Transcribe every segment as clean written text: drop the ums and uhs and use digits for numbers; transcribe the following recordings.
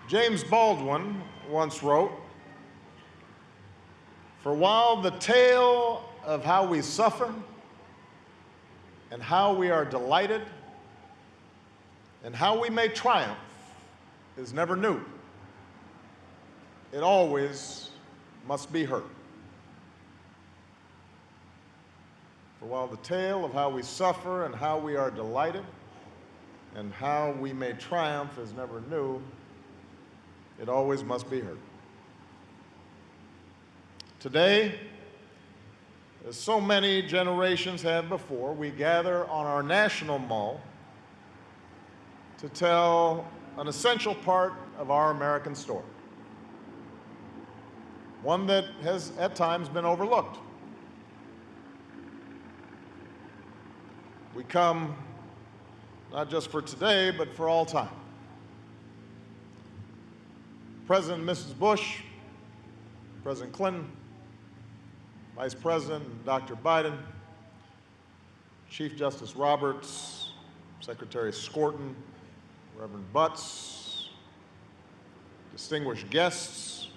James Baldwin once wrote, "For while the tale of how we suffer and how we are delighted and how we may triumph is never new, it always must be heard." For while the tale of how we suffer and how we are delighted and how we may triumph is never new, it always must be heard. Today, as so many generations have before, we gather on our national mall to tell an essential part of our American story, one that has at times been overlooked. We come not just for today, but for all time. President and Mrs. Bush, President Clinton, Vice President Dr. Biden, Chief Justice Roberts, Secretary Skorton, Reverend Butts, distinguished guests,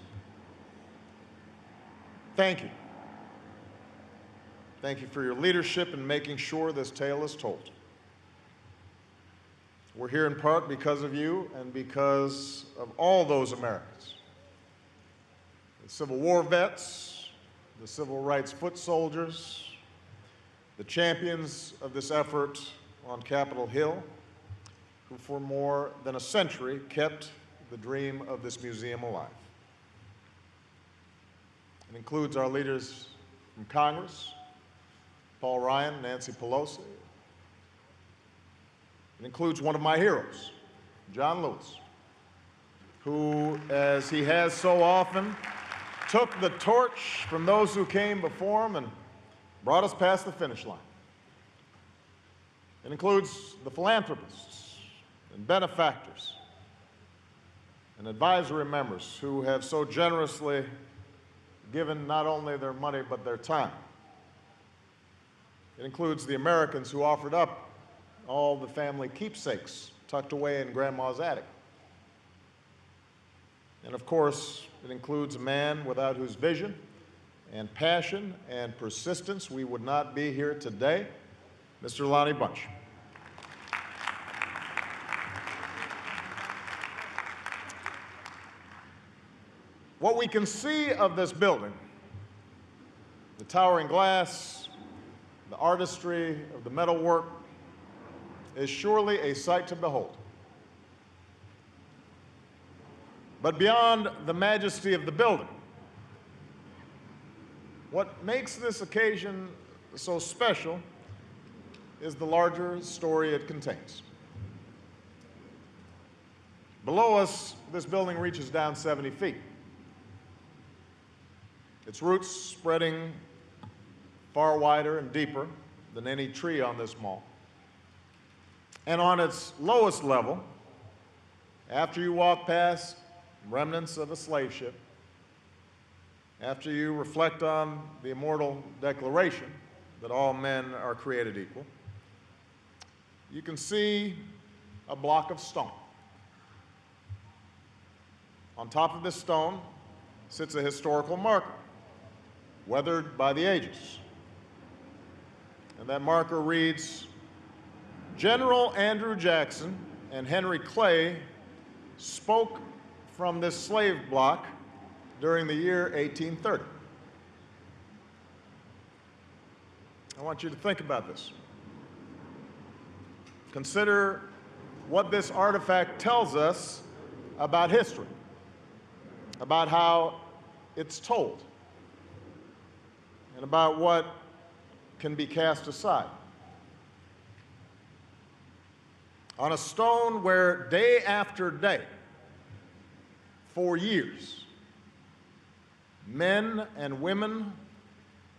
thank you. Thank you for your leadership in making sure this tale is told. We're here in part because of you and because of all those Americans, the Civil War vets, the civil rights foot soldiers, the champions of this effort on Capitol Hill, who for more than a century kept the dream of this museum alive. It includes our leaders from Congress, Paul Ryan, Nancy Pelosi. It includes one of my heroes, John Lewis, who, as he has so often, took the torch from those who came before him and brought us past the finish line. It includes the philanthropists and benefactors and advisory members who have so generously given not only their money but their time. It includes the Americans who offered up all the family keepsakes tucked away in Grandma's attic. And of course, it includes a man without whose vision and passion and persistence we would not be here today, Mr. Lonnie Bunch. What we can see of this building, the towering glass, the artistry of the metalwork, is surely a sight to behold. But beyond the majesty of the building, what makes this occasion so special is the larger story it contains. Below us, this building reaches down 70 feet. Its roots spreading far wider and deeper than any tree on this mall. And on its lowest level, after you walk past remnants of a slave ship, after you reflect on the immortal declaration that all men are created equal, you can see a block of stone. On top of this stone sits a historical marker, weathered by the ages. And that marker reads, "General Andrew Jackson and Henry Clay spoke from this slave block during the year 1830. I want you to think about this. Consider what this artifact tells us about history, about how it's told, and about what can be cast aside. On a stone where day after day, for years, men and women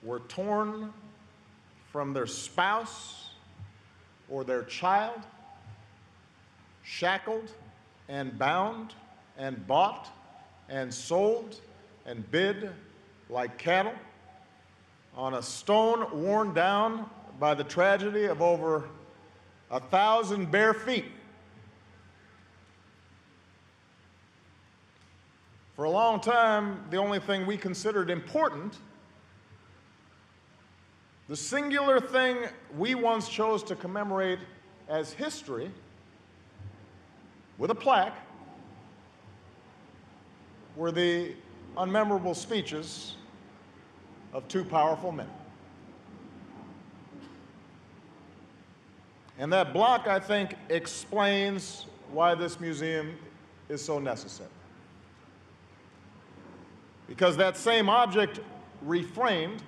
were torn from their spouse or their child, shackled and bound and bought and sold and bid like cattle, on a stone worn down by the tragedy of over 1,000 bare feet. For a long time, the only thing we considered important, the singular thing we once chose to commemorate as history with a plaque, were the unmemorable speeches of two powerful men. And that block, I think, explains why this museum is so necessary. Because that same object reframed,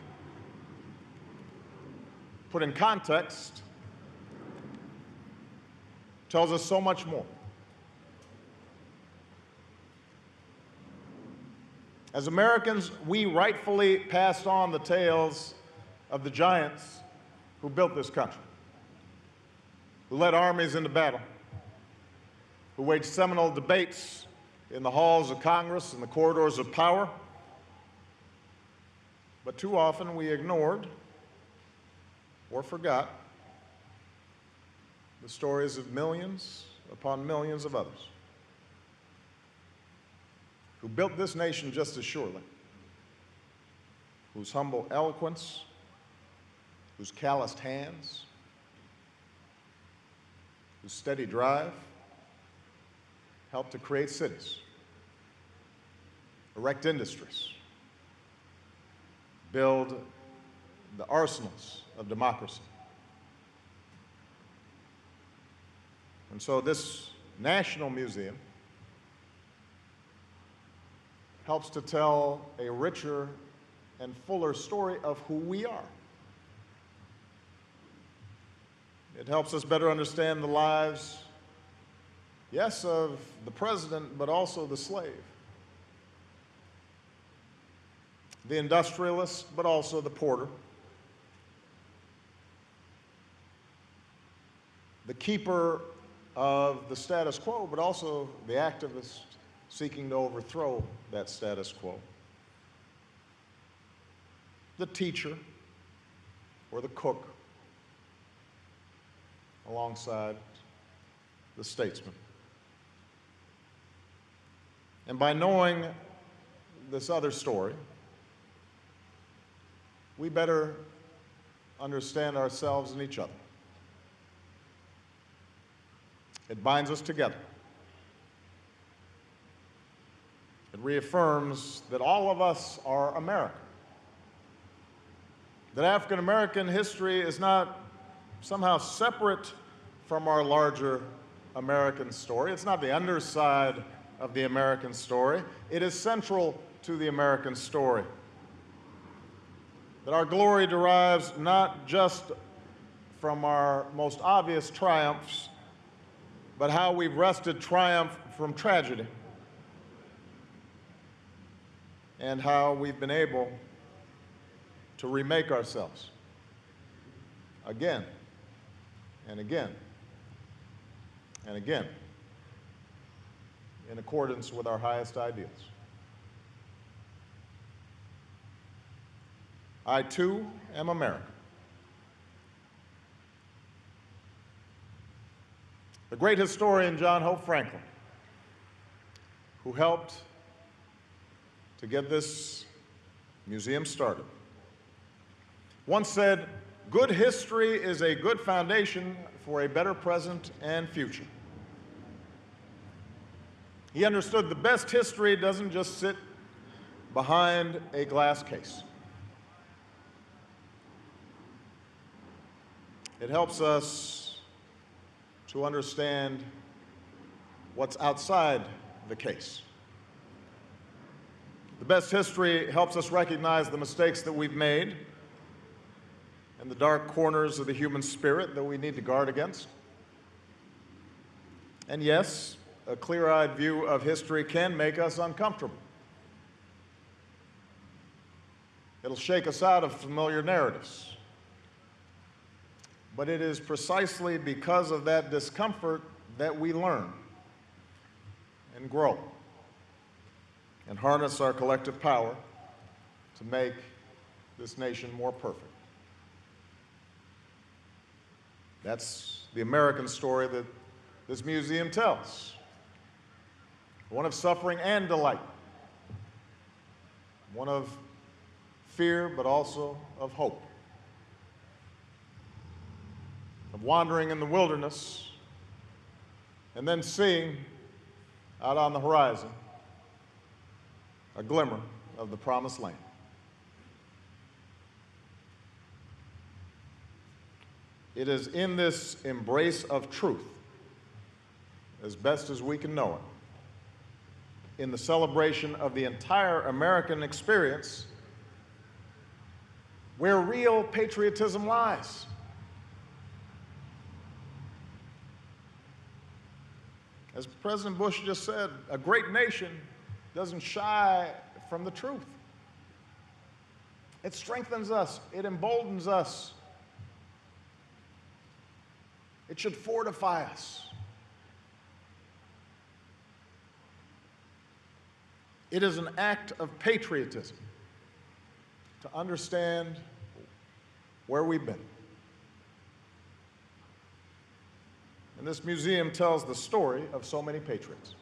put in context, tells us so much more. As Americans, we rightfully passed on the tales of the giants who built this country, who led armies into battle, who waged seminal debates in the halls of Congress and the corridors of power. But too often we ignored or forgot the stories of millions upon millions of others who built this nation just as surely, whose humble eloquence, whose calloused hands, whose steady drive helped to create cities, erect industries, build the arsenals of democracy. And so this National Museum helps to tell a richer and fuller story of who we are. It helps us better understand the lives, yes, of the president, but also the slave, the industrialist, but also the porter, the keeper of the status quo, but also the activist seeking to overthrow that status quo, the teacher or the cook, alongside the statesman. And by knowing this other story, we better understand ourselves and each other. It binds us together. It reaffirms that all of us are American, that African American history is not somehow separate from our larger American story. It's not the underside of the American story. It is central to the American story. That our glory derives not just from our most obvious triumphs, but how we've wrested triumph from tragedy, and how we've been able to remake ourselves again and again and again in accordance with our highest ideals. I, too, am American. The great historian John Hope Franklin, who helped to get this museum started, once said, "Good history is a good foundation for a better present and future." He understood the best history doesn't just sit behind a glass case. It helps us to understand what's outside the case. The best history helps us recognize the mistakes that we've made and the dark corners of the human spirit that we need to guard against. And yes, a clear-eyed view of history can make us uncomfortable. It'll shake us out of familiar narratives. But it is precisely because of that discomfort that we learn and grow and harness our collective power to make this nation more perfect. That's the American story that this museum tells, one of suffering and delight, one of fear, but also of hope, of wandering in the wilderness and then seeing out on the horizon a glimmer of the promised land. It is in this embrace of truth, as best as we can know it, in the celebration of the entire American experience, where real patriotism lies. As President Bush just said, a great nation doesn't shy from the truth. It strengthens us, it emboldens us. It should fortify us. It is an act of patriotism to understand where we've been. And this museum tells the story of so many patriots.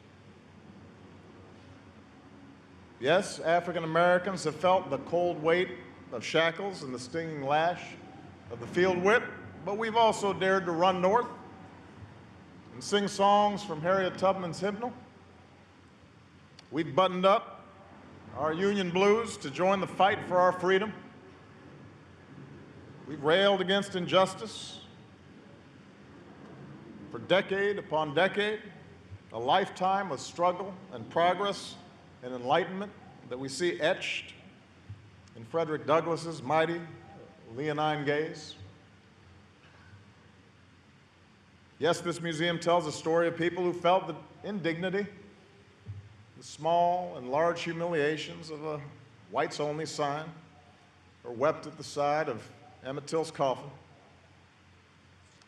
Yes, African Americans have felt the cold weight of shackles and the stinging lash of the field whip, but we've also dared to run north and sing songs from Harriet Tubman's hymnal. We've buttoned up our Union blues to join the fight for our freedom. We've railed against injustice for decade upon decade, a lifetime of struggle and progress and enlightenment that we see etched in Frederick Douglass's mighty leonine gaze. Yes, this museum tells a story of people who felt the indignity, the small and large humiliations of a whites-only sign, or wept at the side of Emmett Till's coffin,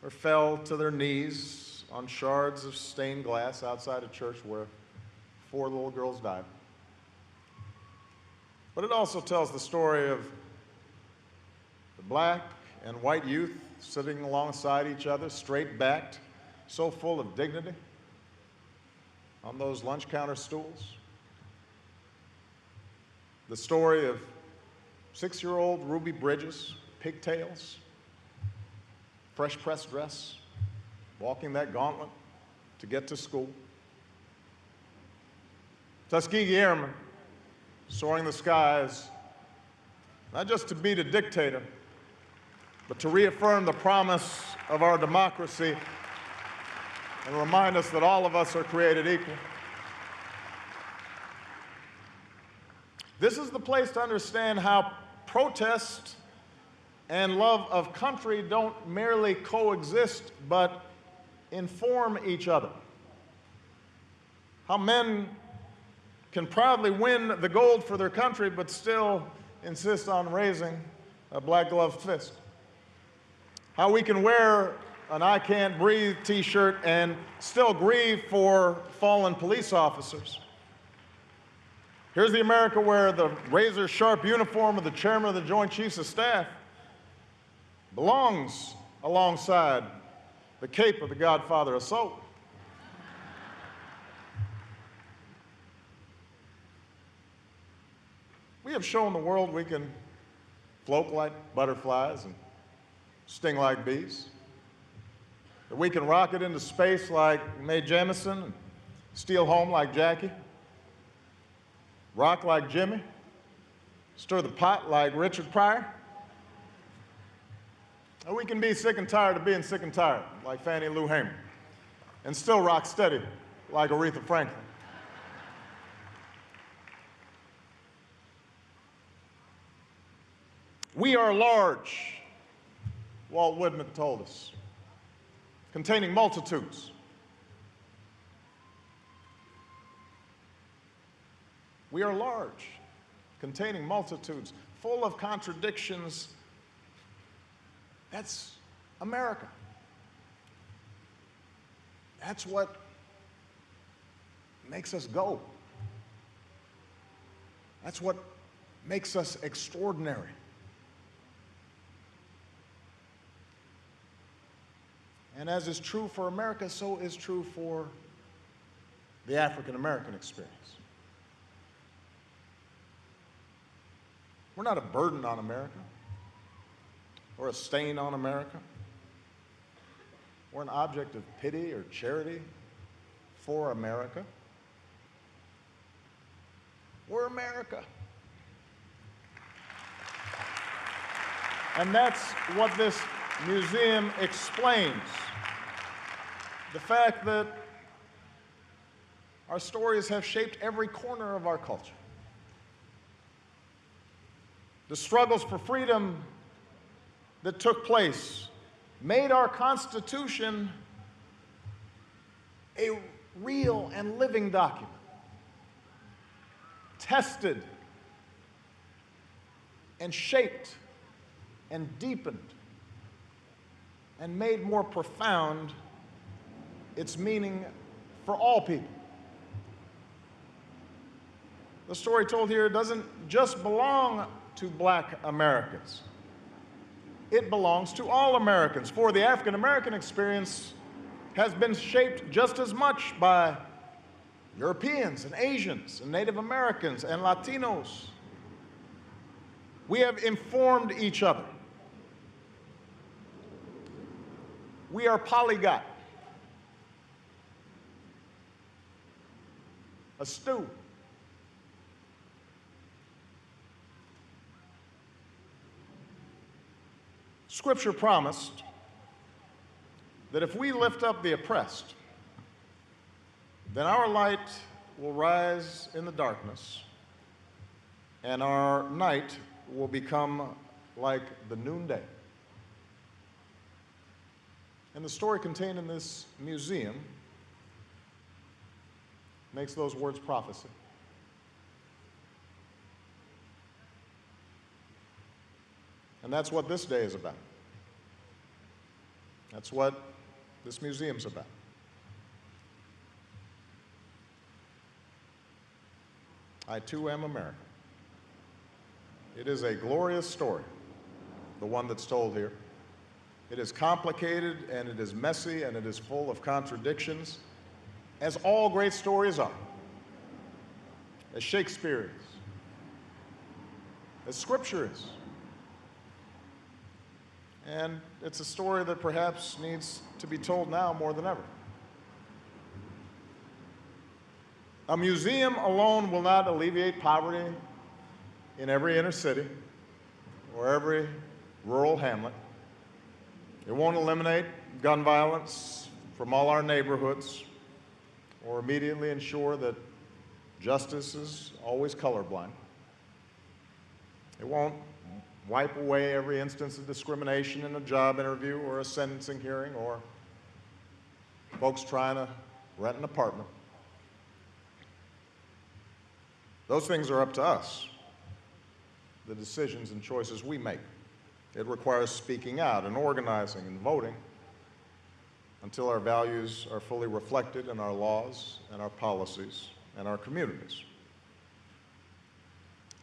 or fell to their knees on shards of stained glass outside a church where 4 little girls died. But it also tells the story of the black and white youth sitting alongside each other, straight-backed, so full of dignity, on those lunch counter stools. The story of 6-year-old Ruby Bridges, pigtails, fresh pressed dress, walking that gauntlet to get to school. Tuskegee Airmen soaring the skies, not just to beat a dictator, but to reaffirm the promise of our democracy and remind us that all of us are created equal. This is the place to understand how protest and love of country don't merely coexist, but inform each other. How men can proudly win the gold for their country, but still insist on raising a black-gloved fist. How we can wear an I Can't Breathe t-shirt and still grieve for fallen police officers. Here's the America where the razor-sharp uniform of the chairman of the Joint Chiefs of Staff belongs alongside the cape of the Godfather of Soul. We have shown the world we can float like butterflies and sting like bees, that we can rocket into space like Mae Jemison and steal home like Jackie, rock like Jimmy, stir the pot like Richard Pryor. And we can be sick and tired of being sick and tired like Fannie Lou Hamer, and still rock steady like Aretha Franklin. We are large, Walt Whitman told us, containing multitudes. We are large, containing multitudes, full of contradictions. That's America. That's what makes us go. That's what makes us extraordinary. And as is true for America, so is true for the African American experience. We're not a burden on America or a stain on America. We're an object of pity or charity for America. We're America. And that's what this museum explains. The fact that our stories have shaped every corner of our culture. The struggles for freedom that took place made our Constitution a real and living document, tested and shaped and deepened and made more profound its meaning for all people. The story told here doesn't just belong to Black Americans. It belongs to all Americans, for the African American experience has been shaped just as much by Europeans and Asians and Native Americans and Latinos. We have informed each other. We are polyglot, astute, Scripture promised that if we lift up the oppressed, then our light will rise in the darkness, and our night will become like the noonday. And the story contained in this museum makes those words prophecy. And that's what this day is about. That's what this museum's about. I too am American. It is a glorious story, the one that's told here. It is complicated and it is messy and it is full of contradictions, as all great stories are, as Shakespeare is, as Scripture is. And it's a story that perhaps needs to be told now more than ever. A museum alone will not alleviate poverty in every inner city or every rural hamlet. It won't eliminate gun violence from all our neighborhoods or immediately ensure that justice is always colorblind. It won't wipe away every instance of discrimination in a job interview or a sentencing hearing or folks trying to rent an apartment. Those things are up to us, the decisions and choices we make. It requires speaking out and organizing and voting until our values are fully reflected in our laws and our policies and our communities.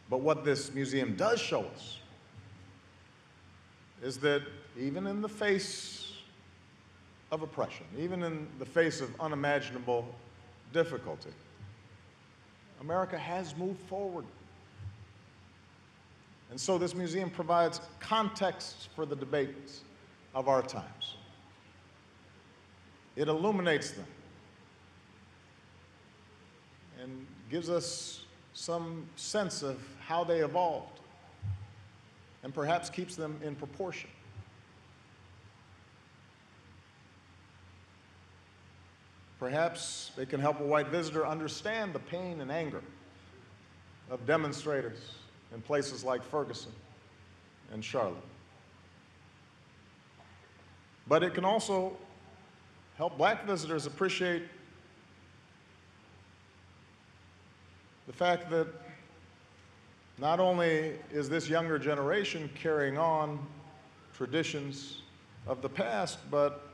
But what this museum does show us is that even in the face of oppression, even in the face of unimaginable difficulty, America has moved forward. And so this museum provides context for the debates of our times. It illuminates them and gives us some sense of how they evolved and perhaps keeps them in proportion. Perhaps it can help a white visitor understand the pain and anger of demonstrators in places like Ferguson and Charlotte. But it can also help Black visitors appreciate the fact that not only is this younger generation carrying on traditions of the past, but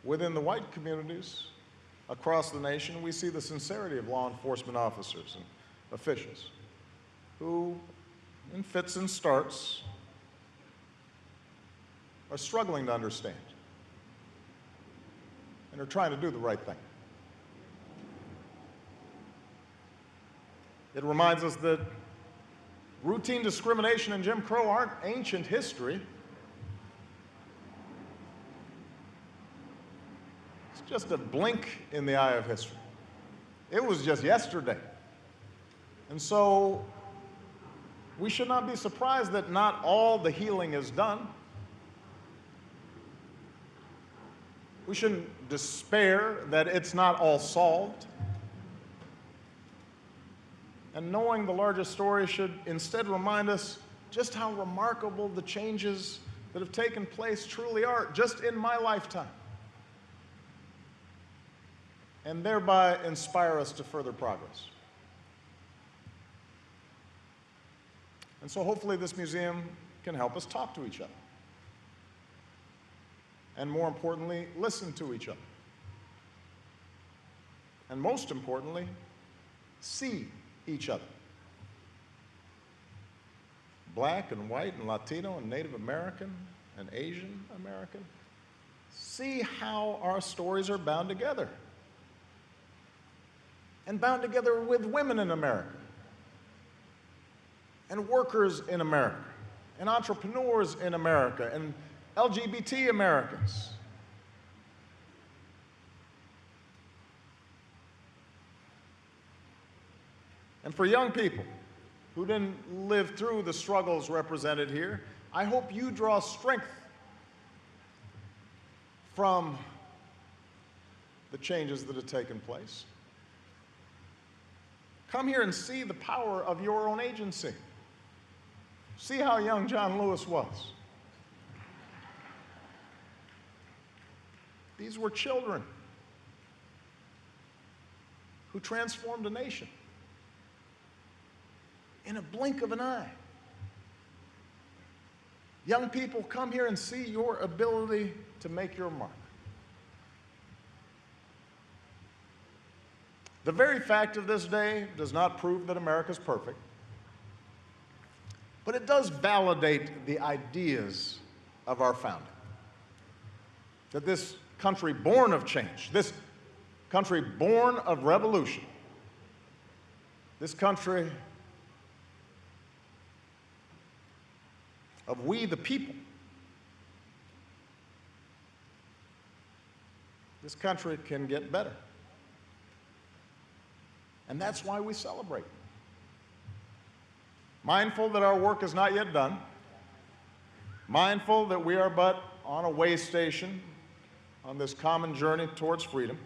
within the white communities across the nation, we see the sincerity of law enforcement officers and officials who, in fits and starts, are struggling to understand and are trying to do the right thing. It reminds us that Routine discrimination and Jim Crow aren't ancient history. It's just a blink in the eye of history. It was just yesterday. And so we should not be surprised that not all the healing is done. We shouldn't despair that it's not all solved. And knowing the larger story should instead remind us just how remarkable the changes that have taken place truly are, just in my lifetime, and thereby inspire us to further progress. And so hopefully this museum can help us talk to each other. And more importantly, listen to each other. And most importantly, see each other. Black and white and Latino and Native American and Asian American. See how our stories are bound together. And bound together with women in America, and workers in America, and entrepreneurs in America, and LGBT Americans. And for young people who didn't live through the struggles represented here, I hope you draw strength from the changes that have taken place. Come here and see the power of your own agency. See how young John Lewis was. These were children who transformed a nation in a blink of an eye. Young people, come here and see your ability to make your mark. The very fact of this day does not prove that America's perfect, but it does validate the ideas of our founding. That this country born of change, this country born of revolution, this country of we the people, this country can get better. And that's why we celebrate. Mindful that our work is not yet done, mindful that we are but on a way station on this common journey towards freedom,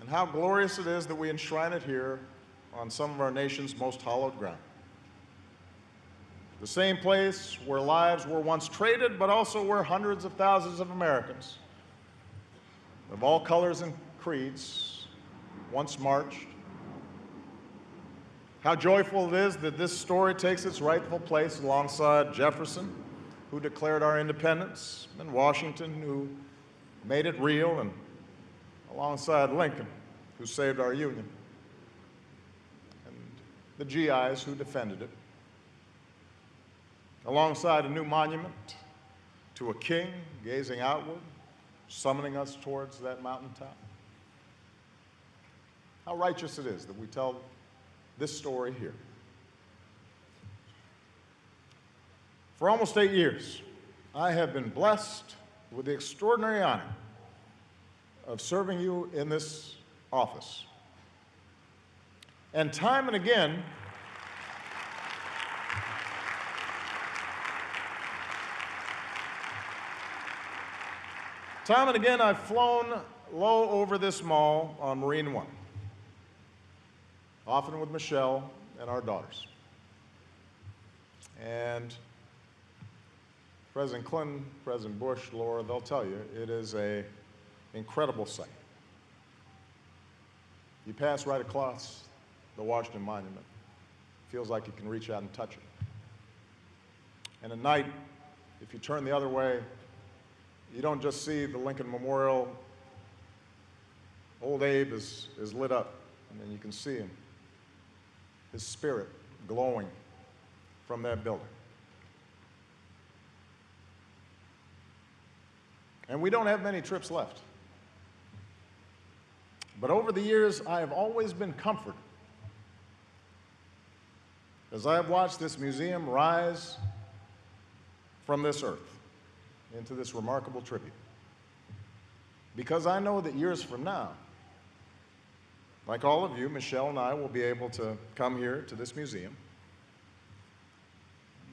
and how glorious it is that we enshrine it here on some of our nation's most hallowed ground. The same place where lives were once traded, but also where hundreds of thousands of Americans of all colors and creeds once marched. How joyful it is that this story takes its rightful place alongside Jefferson, who declared our independence, and Washington, who made it real, and alongside Lincoln, who saved our Union, and the GIs who defended it, alongside a new monument to a king gazing outward, summoning us towards that mountaintop. How righteous it is that we tell this story here. For almost 8 years, I have been blessed with the extraordinary honor of serving you in this office. And time and again, I've flown low over this mall on Marine One, often with Michelle and our daughters. And President Clinton, President Bush, Laura, they'll tell you, it is an incredible sight. You pass right across the Washington Monument. It feels like you can reach out and touch it. And at night, if you turn the other way, you don't just see the Lincoln Memorial. Old Abe is lit up, and then you can see him, his spirit glowing from that building. And we don't have many trips left. But over the years, I have always been comforted as I have watched this museum rise from this earth into this remarkable tribute. Because I know that years from now, like all of you, Michelle and I will be able to come here to this museum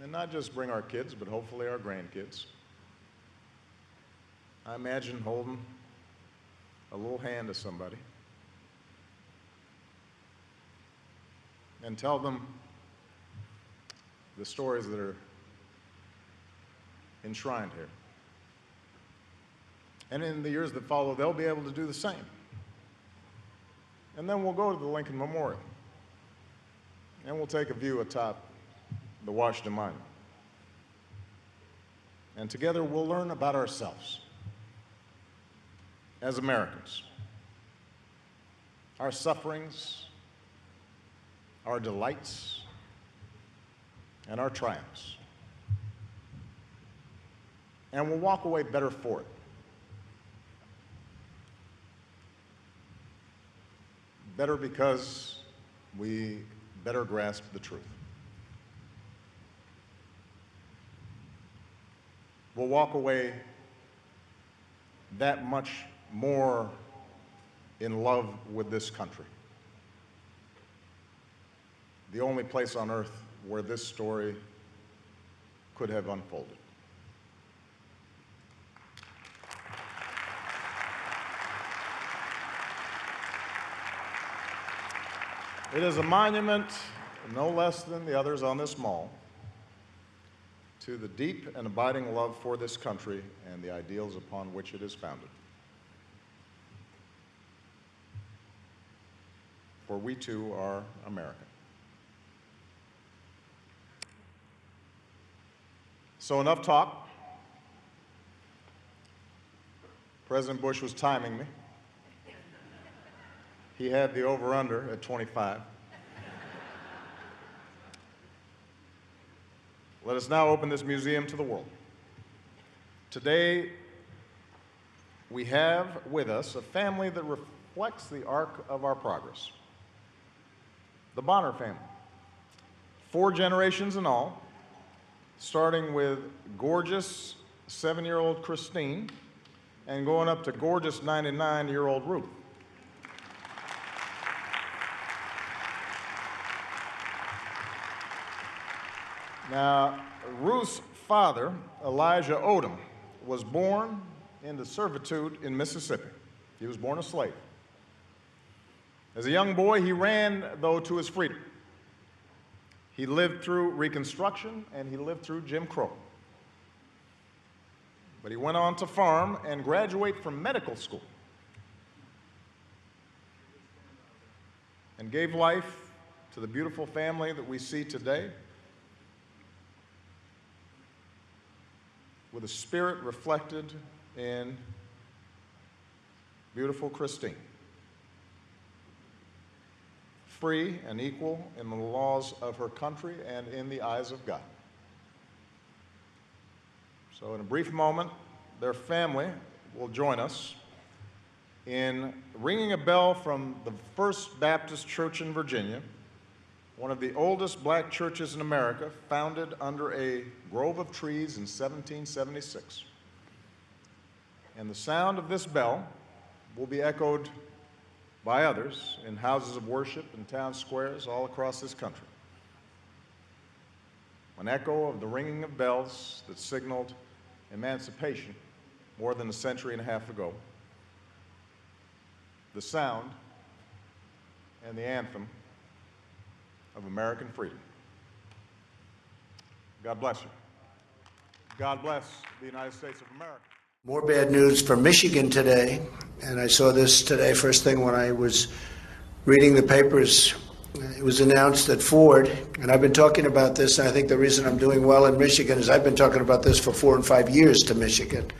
and not just bring our kids, but hopefully our grandkids. I imagine holding a little hand to somebody and tell them the stories that are enshrined here. And in the years that follow, they'll be able to do the same. And then we'll go to the Lincoln Memorial, and we'll take a view atop the Washington Monument. And together we'll learn about ourselves as Americans, our sufferings, our delights, and our triumphs. And we'll walk away better for it. Better because we better grasp the truth. We'll walk away that much more in love with this country. The only place on earth where this story could have unfolded. It is a monument, no less than the others on this mall, to the deep and abiding love for this country and the ideals upon which it is founded. For we too are American. So enough talk. President Bush was timing me. He had the over-under at 25. Let us now open this museum to the world. Today, we have with us a family that reflects the arc of our progress. The Bonner family. 4 generations in all, starting with gorgeous 7-year-old Christine and going up to gorgeous 99-year-old Ruth. Now, Ruth's father, Elijah Odom, was born into servitude in Mississippi. He was born a slave. As a young boy, he ran, though, to his freedom. He lived through Reconstruction, and he lived through Jim Crow. But he went on to farm and graduate from medical school and gave life to the beautiful family that we see today, with a spirit reflected in beautiful Christine. Free and equal in the laws of her country and in the eyes of God. So in a brief moment, their family will join us in ringing a bell from the First Baptist Church in Virginia, one of the oldest black churches in America, founded under a grove of trees in 1776. And the sound of this bell will be echoed by others in houses of worship and town squares all across this country. An echo of the ringing of bells that signaled emancipation more than a century and a half ago. The sound and the anthem of American freedom. God bless you. God bless the United States of America. More bad news from Michigan today, and I saw this today first thing when I was reading the papers. It was announced that Ford, and I've been talking about this, and I think the reason I'm doing well in Michigan is I've been talking about this for 4 and 5 years to Michigan.